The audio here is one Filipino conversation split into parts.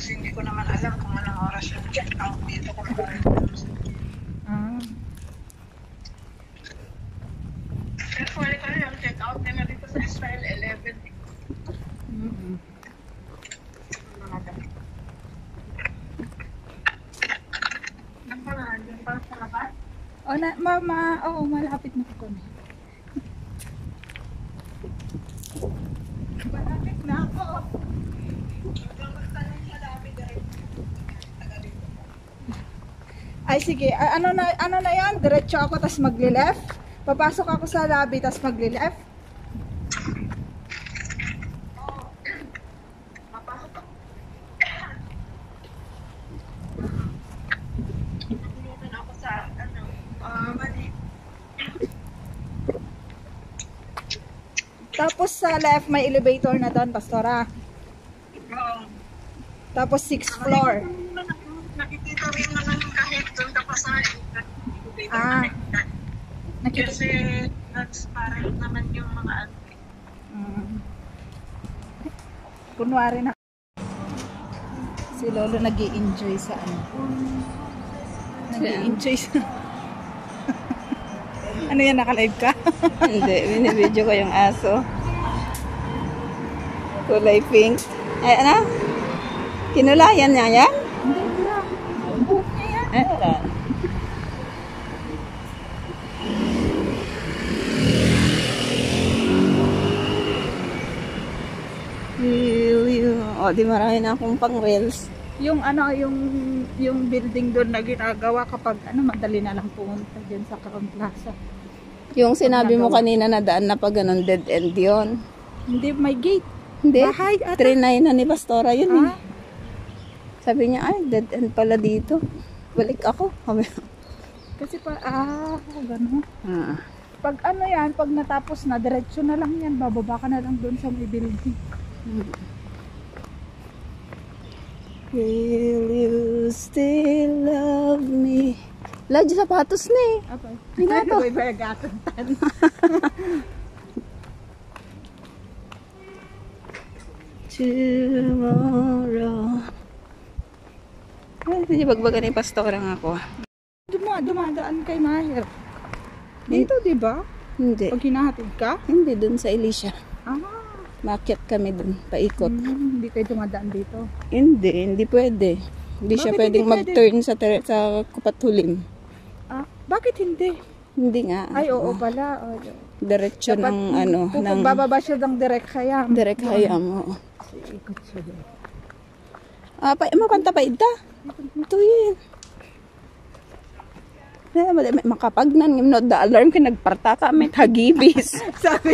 kasi hindi ko naman alam kung anong oras yung check out dito kung Actually, kaya yung check out nila dito sa Israel 11. O na, oo, malapit na ko na. Malapit na ako. Ay sige, ano na yan? Diretso ako tas magli-left. Papasok ako sa lobby tas magli-left. Tapos sa left may elevator na doon, Pastora. Tapos 6th floor. Nakikita rin naman kahit doon ka pa sa Nakita. Kasi transparent naman yung mga Kunwari na si Lolo nag-i-enjoy sa nag-i-enjoy sa ano yan, naka-live ka? Hindi, binibidyo ko yung aso. Kulay pink. Ay, ano? Kinulayan niya yan? Hindi na. Buhok niya yan. Ay, wala. O, di marami na akong pang reels. Yung yung building doon na ginagawa kapag madali na lang pumunta dyan sa Crown Plaza. Yung sinabi mo kanina na daan na pag ganun, dead end yun. Hindi, may gate. Hindi, Bahay ata. trinay na ni Pastora yun eh. Ah? Sabi niya, ay, dead end pala dito. Balik ako. Kasi gano'n. Ah. Pag yan, pag natapos na, diretso na lang yan. Bababa ka na lang doon sa may building. Will you still love me? Lodge, sapatos na eh. Okay. Pinato. May baragatuntan. Tomorrow. Ay, bagbagan ni Pastorang ako. Dumadaan kay Maher. Dito, di ba? Hindi. Pag hinahatid ka? Hindi, dun sa Elisha. Makyat kami dun, paikot. Hindi kayo dumadaan dito. Hindi pwede. Hindi siya Bakit pwedeng hindi mag-turn sa Kupatulim. Bakit hindi? Hindi nga. Ay, oo pala. Diretso ng Kung bababa siya ng direct hayam. Direct hayam, oo. Ikot siya doon. Mapanta pa ita. Ito yun. Makapagnan yung the alarm kinagparta ka may hagibis. sabi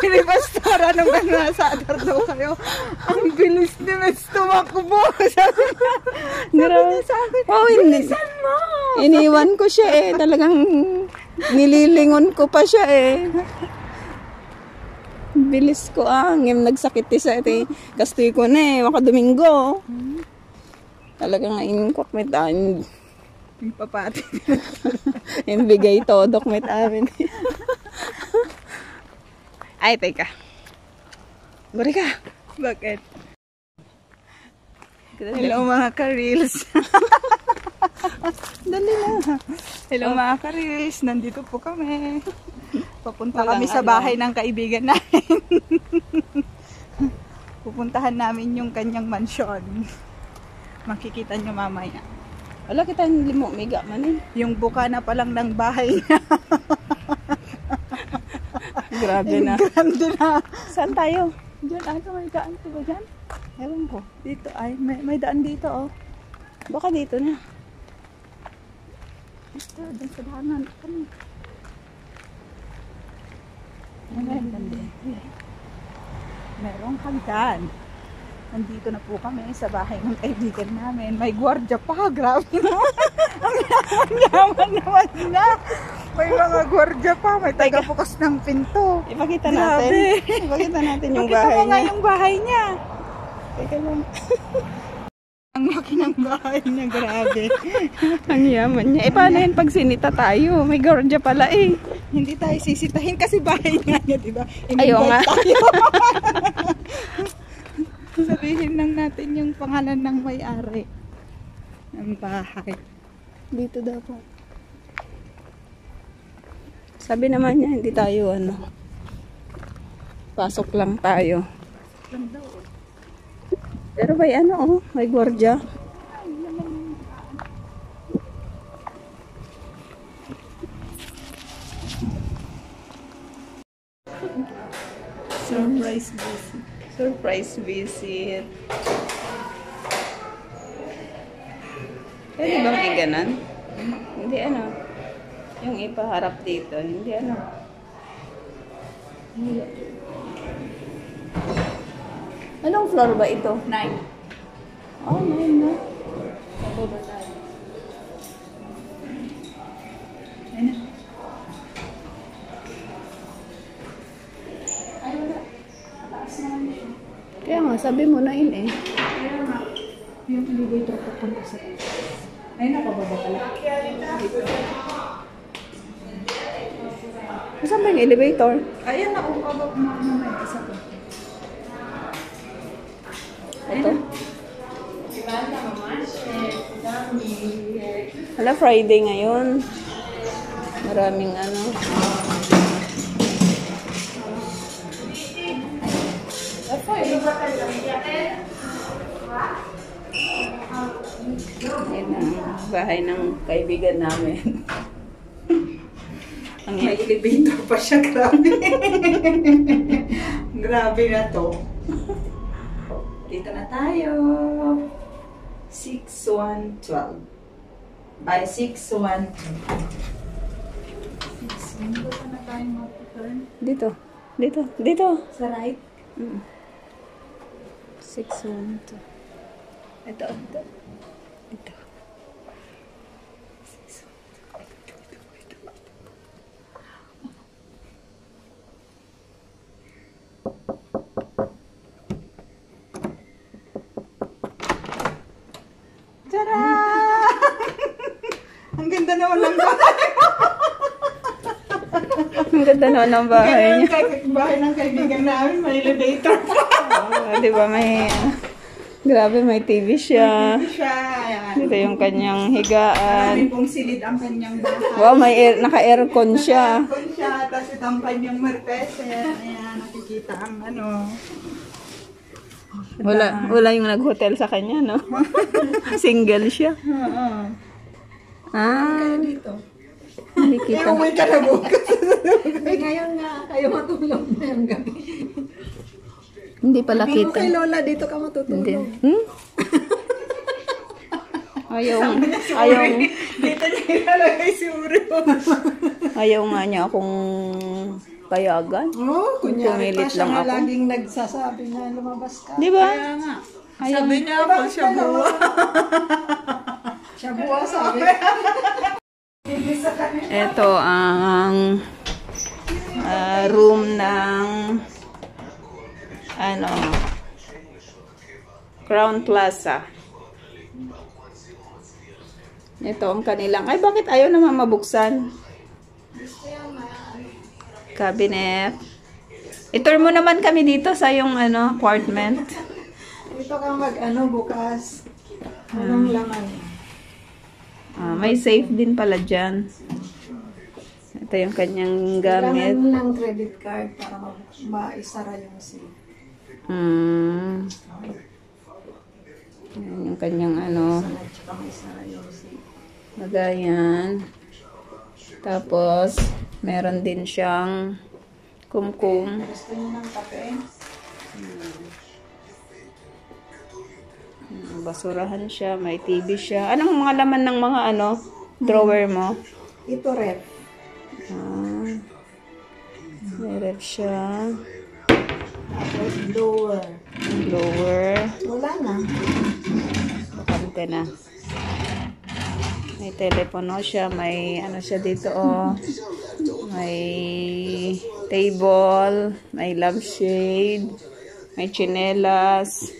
ni Pastora nung nasa adar daw kayo, ang bilis ni Miss tumakbo. Sabi niya sa akin, bilisan mo. Iniwan ko siya eh. Talagang nililingon ko pa siya eh. Bilis ko ngim nagsakit sa ito. Kastoy ko na eh. Waka Domingo. Talagang ingkot may taan. Yung papati. Yung bigay todok may amin. Ay, teka. Guri ka. Bakit? Hello mga ka-reels. Dali na. Hello mga ka-reels. Nandito po kami. Papunta kami sa bahay ng kaibigan namin. Pupuntahan namin yung kanyang mansyon. Makikita nyo mamaya. Wala kita yung limo, miga man eh. Yung buka na palang ng bahay niya. Grabe na. Grande na. Saan tayo? Diyan, may daan ko ba dyan? Ewan ko. Dito, may daan dito, oh. Baka dito na. Ito, dyan sa dahanan. Kami. Merong hagdan. Nandito na po kami sa bahay ng kaibigan namin. May gwardiya pa. Grabe no? Ang yaman naman na. May mga gwardiya pa. May tagabukas ng pinto. Ipakita Grabe. natin. Ipakita natin yung Pakita bahay mo nga niya. yung bahay niya. Teka lang. Ang laki ng bahay niya. Grabe. Ang yaman niya. Paano yun pag sinita tayo? May gwardiya pala eh. Hindi tayo sisitahin kasi bahay nga niya, diba? Ayaw nga. Sabihin lang natin yung pangalan ng may-ari ng bahay. Dito dapat. Sabi naman niya, hindi tayo pasok lang tayo. Pero may may gwardiya. Surprise visit. Surprise visit. Pwede bang iganan? Hindi yung ipaharap dito, hindi Anong floor ba ito? 9. Oh, 9 na. Pababa tayo. Ayun na. Ay, wala. Taas naman yun. Kaya nga, sabi mo na yun eh. Kaya nga. Yung elevator papunta sa taas. Ayun na, pababa pala. Saan ba yung elevator? Ayun na, pababa may isa po. Ito? Hala, Friday ngayon. Maraming Ayan ang bahay ng kaibigan namin. May elevator pa siya, grabe. Grabe na to. Dito na tayo. 6112. By 612. 612 pa na tayo mag-turn. Dito. Dito. Sa right. 612. Ito. Ito. Tara! Ang ganda naman ng bahay. Ang ganda naman ng bahay niya. Bahay ng kaibigan namin, may elevator pa. Di ba may... Grabe, may TV siya. Ayan. Dito yung kanyang higaan. Marami pong silid ang kanyang bahay. Wow, naka-aircon siya. Aircon siya, tapos ito ang kanyang marpese. Ayan, nakikita ang Wala yung nag-hotel sa kanya, no? Single siya. Oo. Ah, Dito. hindi kita. Umuwi ka na bukas. Ngayon nga, kayo matulog na yung gabi. Hindi pala Hindi ko kita. kay Lola, dito ka matutulog. Hindi. Ayaw Dito niya ilalagay si Uri. ayaw nga niya akong payagan. Oh, kunyari pa Pumilit siya lang nga ako. laging nagsasabi na lumabas ka. Di ba? Kaya nga. Ayaw. Sabi niya ako, siya buwa. Siya buwa, sabi. Ito ang room ng Crown Plaza. Ito ang kanilang. Ay, bakit ayaw naman mabuksan? Cabinet. I-tour mo naman kami dito sa yung apartment. Dito ka bukas. Anong laman? May safe din pala dyan. Ito yung kanyang gamit. Kailangan lang credit card para maisara yung safe. Yan yung kanyang Tsaka maisara yung safe. lagayan. Tapos, meron din siyang kumkum. Gusto niyo ng kape? Basurahan siya, may TV siya. Anong mga laman ng mga drawer mo? Ito ref. May ref siya. Tapos blower. Blower. Wala na. Bakante na. May telepono siya, may siya dito may table, may lampshade, may chinelas,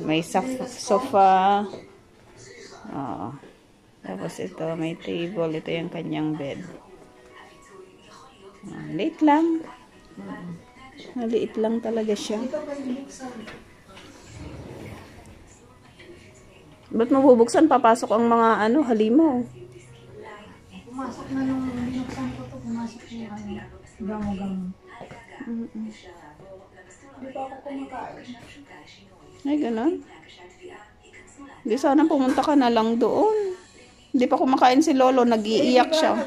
may sofa. Tapos ito, may table, ito yung kanyang bed. Late lang. Maliit lang talaga siya. Ba't mabubuksan? Papasok ang mga halimaw. Pumasok na nung binuksan ko to, pumasok yung gamo-gamo. Hindi pa ako kumakain. Ay, ganun. Hindi, sana pumunta ka na lang doon. Hindi pa kumakain si Lolo, nag-iiyak siya.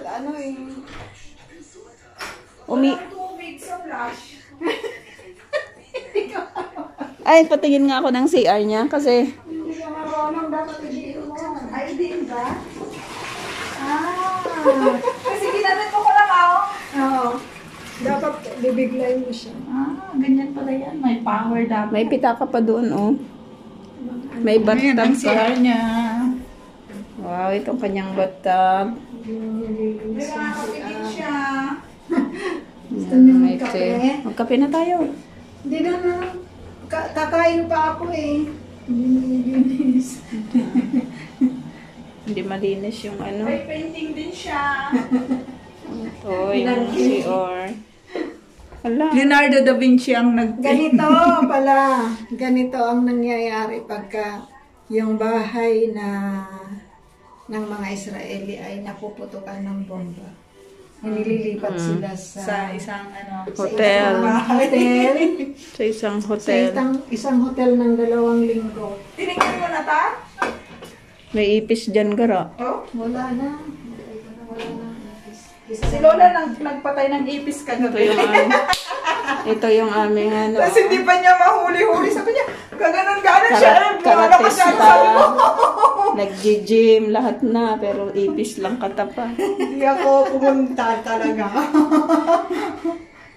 Ay, patingin nga ako ng CR niya kasi Hindi ka marunong, dapat i-diin mo. Ay, diin ba? Kasi ginamit mo ko lang ako. Oo. Dapat bibiglayin mo siya. Ganyan pala yan. May power dapat. may pitaka pa doon, oh. May bathtub Ang pa. CR niya. Wow, itong kanyang bathtub. Nakakapitin siya. Yan, may tea. Magkape na tayo. Hindi na na. Kakain pa ako eh. Hindi Hindi malinis yung May painting din siya. Ito, yung CR. Hala. Leonardo da Vinci ang Ganito pala. Ganito ang nangyayari pagka yung bahay ng mga Israeli ay napuputukan ng bomba. Nililipat sila sa isang Hotel. hotel. Sa isang Sa hotel. isang hotel ng 2 linggo. Tinignan mo na ta? May ipis dyan, gara. Oh, wala na. Wala na. Si Lola nagpatay ng ipis kagabi. Ito yung aming Kasi hindi pa niya mahuli-huli. Sabi niya, gaganon-ganon siya. Karatista. Nag-gym, lahat na. Pero ipis lang katapa. Hindi ako pumunta talaga.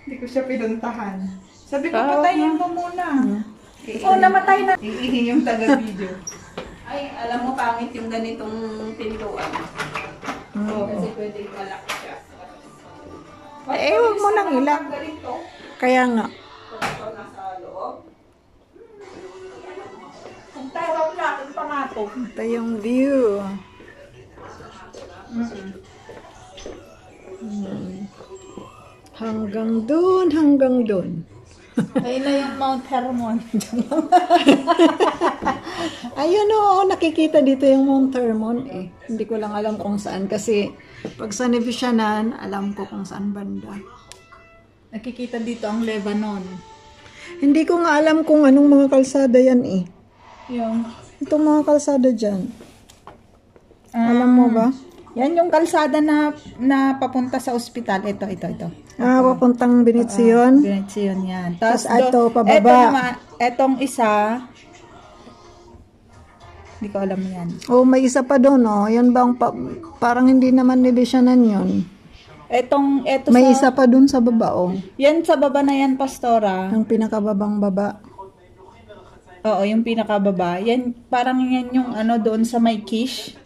Hindi ko siya pinuntahan. Sabi ko, patayin mo muna. Namatay na. Iihi yung taga-video. Ay, alam mo, pangit yung ganitong pintuan. Kasi pwede malak siya. Huwag mo nang ilang. Kaya nga. Kung tawag natin pangatong. Ito yung view. Hanggang dun. Ayun na yung Mount Hermon. Ayun o, nakikita dito yung Mount Hermon eh. Hindi ko lang alam kung saan kasi pag sa Nevisyanan, alam ko kung saan banda. Nakikita dito ang Lebanon. Hindi ko nga alam kung anong mga kalsada yan eh. Yung Itong mga kalsada dyan. Alam mo ba? yan yung kalsada na papunta sa ospital. Ito. Papuntang Benicio. Benicio yan. Tapos ito, pababa. Etong isa, hindi ko alam yan. Oh, may isa pa doon oh. Yan ba ang parang hindi naman Nevisyanan yun. Eto May isa pa doon sa baba oh. Yan sa baba na yan, Pastora. Ang pinakababang baba. Oo, yung pinakababa. Yan, parang yan yung doon sa may Kish.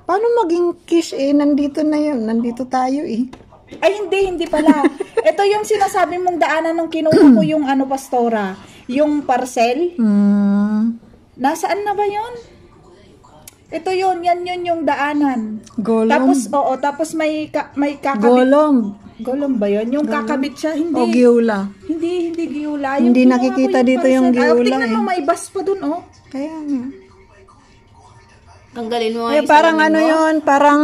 Paano maging Kish eh? Nandito na yun. Nandito tayo eh. Ay, hindi pala. Ito yung sinasabi mong daanan nung kinuha ko yung Pastora. Yung parcel. Nasaan na ba yun? Ito yun, yan yung daanan. Golom? Tapos may kakabit. Golom ba yun? Yung kakabit siya, hindi. O Giula? Hindi Giula. Hindi nakikita dito yung Giula tingnan mo, may bus pa dun, oh. Kaya nga. Tanggalin mo Eh, parang yun, parang...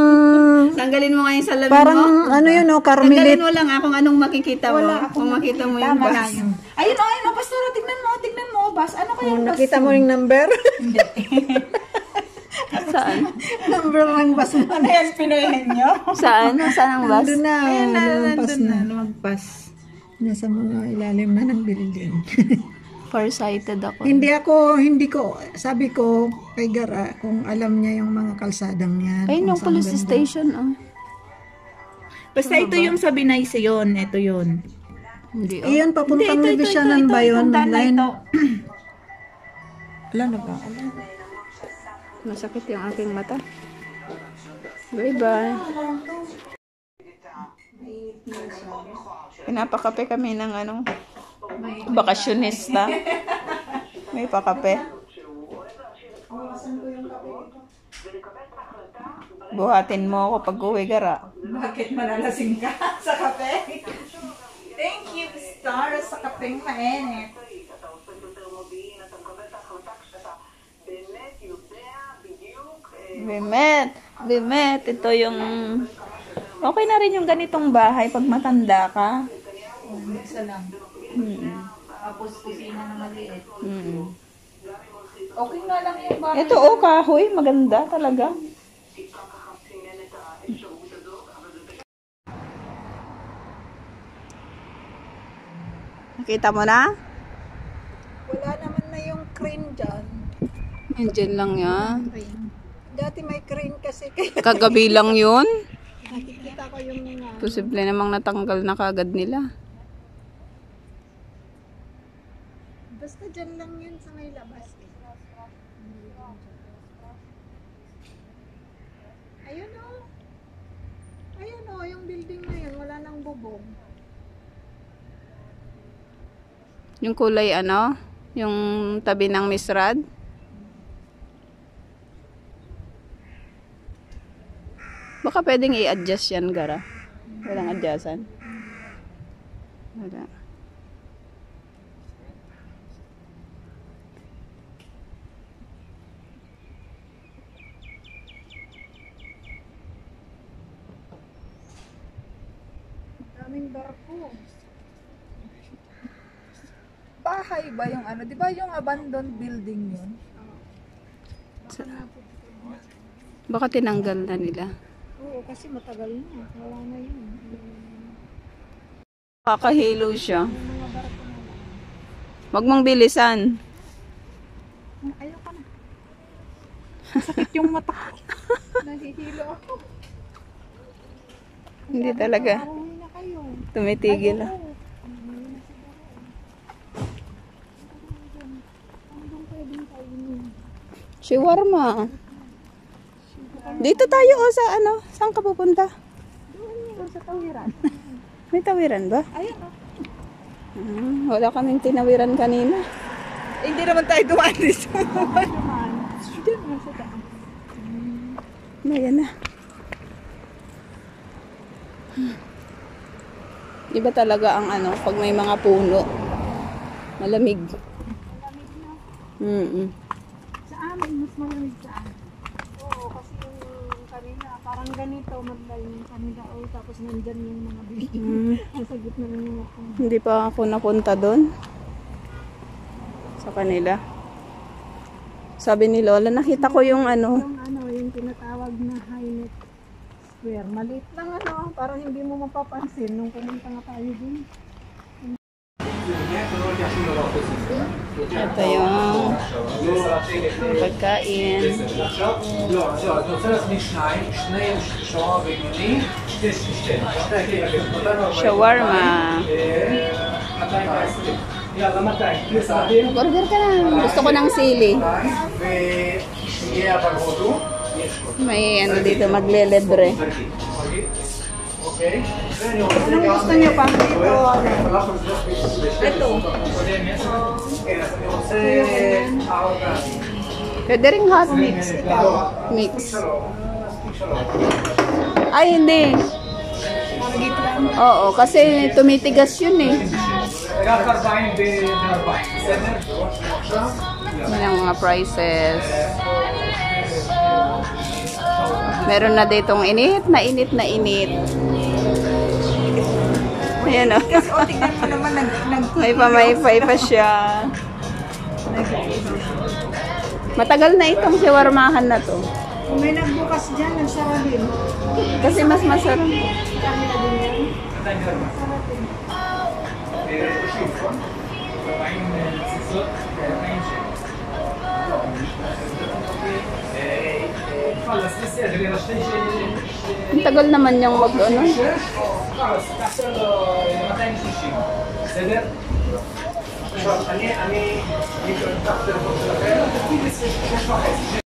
Tanggalin mo nga yung salamin Parang yun, oh, Carmelit. Tanggalin mo lang kung anong makikita mo. Kung makita mo yung Tama bus. lang yun. Ayun, Pastora, tignan mo, bus. Ano kaya yung bus? Nakita mo yung number? Saan? Number ng bus mo. Ano yan, pinuhin nyo? Saan ang bus? Nandun na. Nandun na, lumagpas. Nasa mga ilalim na ng building. Farsighted ako. Hindi ko, sabi ko kay Gara, kung alam niya yung mga kalsadang yan. Ayun kung yung saan police ganda. station, Basta ito yung sa Binayse yun. Ito yun. Hindi, Iyon, papuntang Nevisyanan ba yun? Midline? Wala na ba? Masakit yung aking mata. Bye-bye. Pinapakape kami ng bakasyonista. May pakape. Buhatin mo ako pag uwi, Gara. Bakit malalasing ka sa kape? Thank you. Star sa kapeng mainit. אתה עושה יותר מודיעין, אתה מקבל את ההחלטה כשאתה באמת יודע בדיוק Bimet, ito yung... Okay na rin yung ganitong bahay pag matanda ka. Isa lang. Tapos kusina na maliit. Mm. Okay nga lang yung bahay. Ito, kahoy. Maganda talaga. Nakita mo na? Wala naman na yung crane dyan. Nandiyan lang yan. Dati may crane kasi kaya Kagabi lang yun. nakikita ko yung mga... Posible namang natanggal na kagad nila. Basta dyan lang yun sa may labas. Ayun o. Ayun o, yung building na yun, wala nang bubong. Yung kulay ano? Yung tabi ng misrad? Baka pwedeng i-adjust yan, Gara. Walang adjustan. Wala. Daming barko. Bahay ba yung ano? Di ba yung abandoned building yun? Baka tinanggal na nila. Oo, kasi matagal na. Wala na yun. Kakahilo siya. Wag mong bilisan. Ayoko na. Sakit yung mata ko. Nahihilo ako. Hindi talaga. Maruhin na kayo. Tumitigil. Ayoko. Hanggang pwedeng kainin. Shawarma. Dito tayo sa ano? Saan ka pupunta? Doon sa tawiran. May tawiran ba? Ayun o. Wala kaming tinawiran kanina. Hindi naman tayo dumaan dito. Diyan mo sa daan. Ayan na. Iba talaga ang ano, pag may mga puno. Malamig. Sa amin, mas malamig sa amin. Oo, kasi yung kanina, parang ganito, maglayo yung kanila. O, tapos nandyan yung mga building. Ang sagot na ng mga puno. Hindi pa ako napunta doon. Sa kanila. Sabi ni Lola, nakita ko yung ano. Yung ano, yung tinatawag na Highnet Square. Maliit lang ano, parang hindi mo mapapansin nung pumunta nga tayo din. Ito yung pagkain. Shawarma. Burger ka na. Gusto ko ng sili. May ano dito, maglelebre. Anong gusto niyo pang dito? Ito. Pwede ring hot mix. Mix. Ay, hindi. Oo, kasi tumitigas yun eh. Yan ang mga prices. Meron na ditong init na init na init. Ayan o. O, tignan mo naman, May pamaypay pa siya. Matagal na itong shawarmahan na to. Kung may nagbukas dyan, nagsara din. Kasi mas masarap. Kanila din yan. Ang tagal naman yung mag-ano. אני